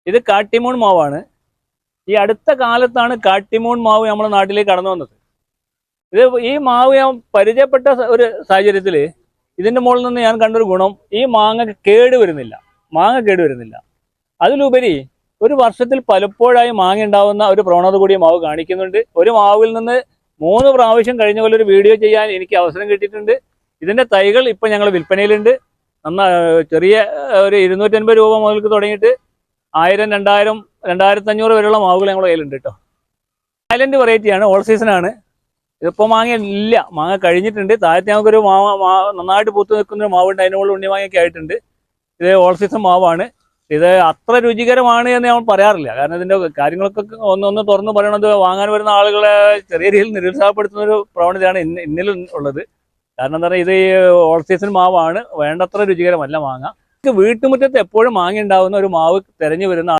ഇത് കാട്ടിമൂൺ മാവാണ്. ഈ അടുത്ത കാലത്താണ് കാട്ടിമൂൺ മാവ് നമ്മുടെ നാട്ടിലേക്ക് കടന്നു വന്നത്. ഈ മാവ് ഞാൻ പരിചയപ്പെട്ട ഒരു സാഹചര്യത്തിൽ ഇതിൻ്റെ മുകളിൽ നിന്ന് ഞാൻ കണ്ടൊരു ഗുണം, ഈ മാങ്ങ കേടുവരുന്നില്ല. അതിലുപരി ഒരു വർഷത്തിൽ പലപ്പോഴായി മാങ്ങ ഉണ്ടാവുന്ന ഒരു പ്രവണത കൂടി മാവ് കാണിക്കുന്നുണ്ട്. ഒരു മാവിൽ നിന്ന് 3 പ്രാവശ്യം കഴിഞ്ഞ പോലെ ഒരു വീഡിയോ ചെയ്യാൻ എനിക്ക് അവസരം കിട്ടിയിട്ടുണ്ട്. ഇതിൻ്റെ തൈകൾ ഇപ്പം ഞങ്ങൾ വിൽപ്പനയിലുണ്ട്. ചെറിയ ഒരു 250 രൂപ മുതൽക്ക് തുടങ്ങിയിട്ട് 1000, 2000, 2500 വരെയുള്ള മാവുകൾ ഞങ്ങളുടെ കയ്യിലുണ്ട് കേട്ടോ. തായ്ലൻഡ് വെറൈറ്റിയാണ്, ഓൾ സീസണാണ്. ഇതിപ്പോൾ മാങ്ങ ഇല്ല, മാങ്ങ കഴിഞ്ഞിട്ടുണ്ട്. താഴത്തെ ഞങ്ങൾക്കൊരു നന്നായിട്ട് പൂത്ത് നിൽക്കുന്നൊരു മാവുണ്ട്, അതിൻ്റെ മുകളിൽ ഉണ്ണിമാങ്ങയൊക്കെ ആയിട്ടുണ്ട്. ഇത് ഓൾ സീസൺ മാവാണ്. ഇത് അത്ര രുചികരമാണ് എന്ന് ഞാൻ പറയാറില്ല. കാരണം ഇതിൻ്റെ കാര്യങ്ങളൊക്കെ ഒന്ന് തുറന്ന് പറയണത് വാങ്ങാൻ വരുന്ന ആളുകളെ ചെറിയ രീതിയിൽ നിരുത്സാഹപ്പെടുത്തുന്ന ഒരു പ്രവണതയാണ് ഇന്നിൽ ഉള്ളത്. കാരണം എന്താ പറയുക, ഇത് ഈ ഓൾ സീസൺ മാവാണ്, വേണ്ടത്ര രുചികരമല്ല മാങ്ങ. വീട്ടുമുറ്റത്ത് എപ്പോഴും മാങ്ങ ഉണ്ടാവുന്ന ഒരു മാവ് തിരഞ്ഞു വരുന്ന